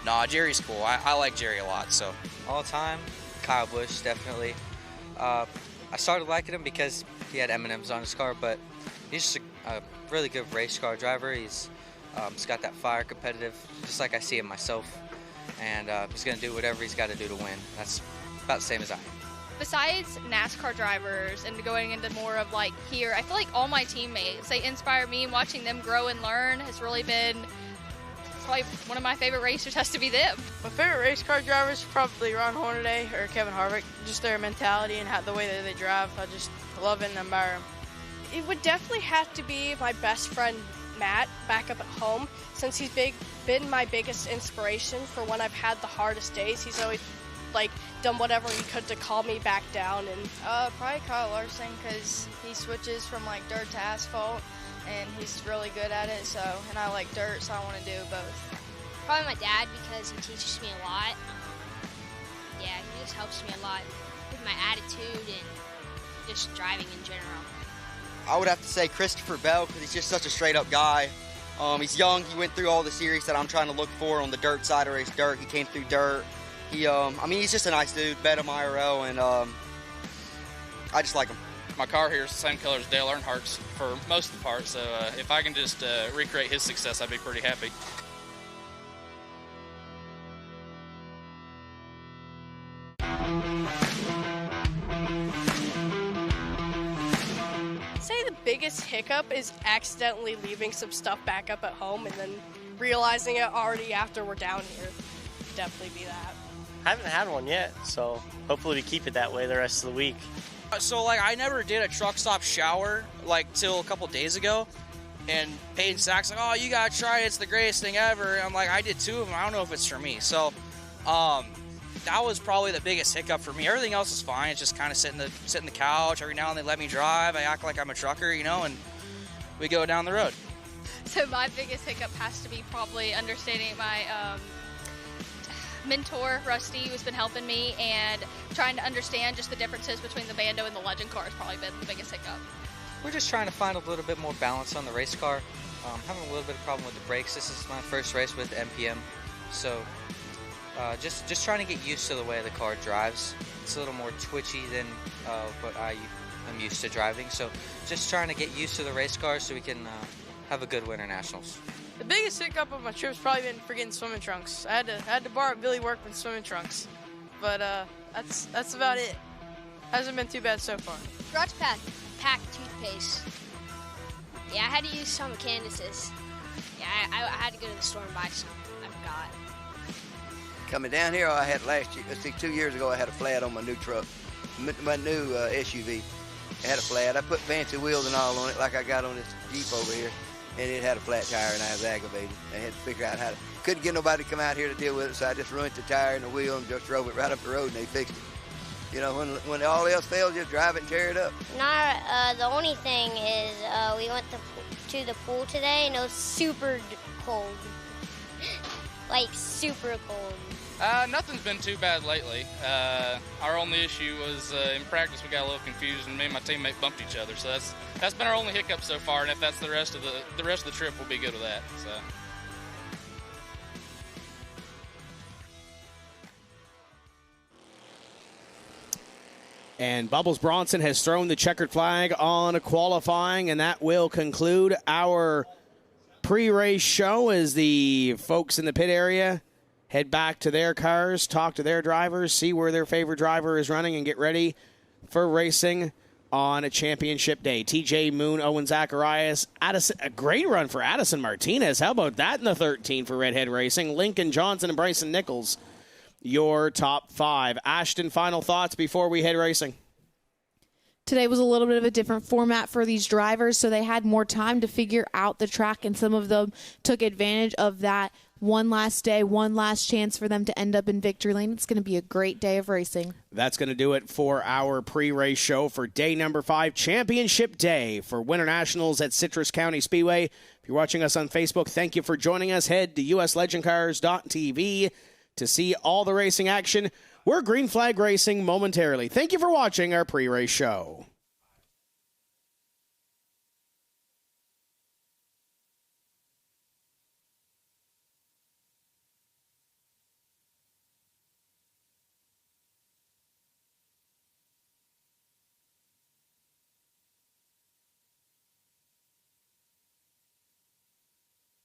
nah, Jerry's cool. I like Jerry a lot, so. All time, Kyle Busch, definitely. I started liking him because he had M&Ms on his car, but he's just a really good race car driver. He's got that fire, competitive, just like I see him myself. And he's going to do whatever he's got to do to win. That's about the same as I am. Besides NASCAR drivers and going into more of like here, I feel like all my teammates, they inspire me, and watching them grow and learn has really been probably one of my favorite racers has to be them. My favorite race car drivers are probably Ron Hornaday or Kevin Harvick. Just their mentality and the way that they drive. I just love it and admire them. It would definitely have to be my best friend Matt back up at home, since he's been my biggest inspiration for when I've had the hardest days. He's always done whatever he could to calm me back down. And probably Kyle Larson, because he switches from dirt to asphalt, and he's really good at it. And I like dirt, so I want to do both. Probably my dad, because he teaches me a lot. Yeah, he just helps me a lot with my attitude and just driving in general. I would have to say Christopher Bell, because he's just such a straight-up guy. He's young. He went through all the series that I'm trying to look for on the dirt side of race dirt. He came through dirt. He's just a nice dude, bet him IRL, and I just like him. My car here is the same color as Dale Earnhardt's for most of the part, so if I can just recreate his success, I'd be pretty happy. say the biggest hiccup is accidentally leaving some stuff back up at home and then realizing it already after we're down here. Definitely be that. I haven't had one yet, so hopefully we keep it that way the rest of the week. So, I never did a truck stop shower, till a couple days ago. And Peyton Sack's like, oh, you got to try it. It's the greatest thing ever. And I'm like, I did two of them. I don't know if it's for me. So, that was probably the biggest hiccup for me. Everything else is fine. It's just kind of sit in the couch. Every now and then they let me drive. I act like I'm a trucker, and we go down the road. So my biggest hiccup has to be probably understanding my mentor, Rusty, who's been helping me, and trying to understand just the differences between the Bando and the Legend car has probably been the biggest hiccup. We're just trying to find a little bit more balance on the race car. Having a little bit of problem with the brakes. This is my first race with MPM, so just trying to get used to the way the car drives. It's a little more twitchy than what I'm used to driving, so just trying to get used to the race car so we can have a good Winter Nationals. The biggest hiccup of my trip's probably been forgetting swimming trunks. I had to borrow Billy Workman's swimming trunks, but that's about it. Hasn't been too bad so far. Forgot to pack toothpaste. Yeah, I had to use some of Candace's. Yeah, I had to go to the store and buy some. I forgot. Coming down here, I had 2 years ago, I had a flat on my new truck, my new SUV. It had a flat. I put fancy wheels and all on it, like I got on this Jeep over here, and it had a flat tire, and I was aggravated. I had to figure out how to. Couldn't get nobody to come out here to deal with it, so I just ruined the tire and the wheel and just drove it right up the road, and they fixed it. When all else fails, just drive it and tear it up. The only thing is we went to the pool today, and it was super cold. Super cold. Nothing's been too bad lately. Our only issue was in practice we got a little confused and me and my teammate bumped each other. So that's been our only hiccup so far. And if that's the rest of the trip, we'll be good with that. So. And Bubbles Bronson has thrown the checkered flag on qualifying, and that will conclude our pre-race show as the folks in the pit area head back to their cars, talk to their drivers, see where their favorite driver is running, and get ready for racing on a championship day. TJ Moon, Owen Zacharias, Addison, a great run for Addison Martinez. How about that in the 13 for Redhead Racing? Lincoln Johnson and Bryson Nichols, your top 5. Ashton, final thoughts before we head racing? Today was a little bit of a different format for these drivers, so they had more time to figure out the track, and some of them took advantage of that one last day, one last chance for them to end up in victory lane. It's going to be a great day of racing. That's going to do it for our pre-race show for day number 5, championship day for Winter Nationals at Citrus County Speedway. If you're watching us on Facebook, thank you for joining us. Head to uslegendcars.tv to see all the racing action. We're Green Flag Racing momentarily. Thank you for watching our pre-race show.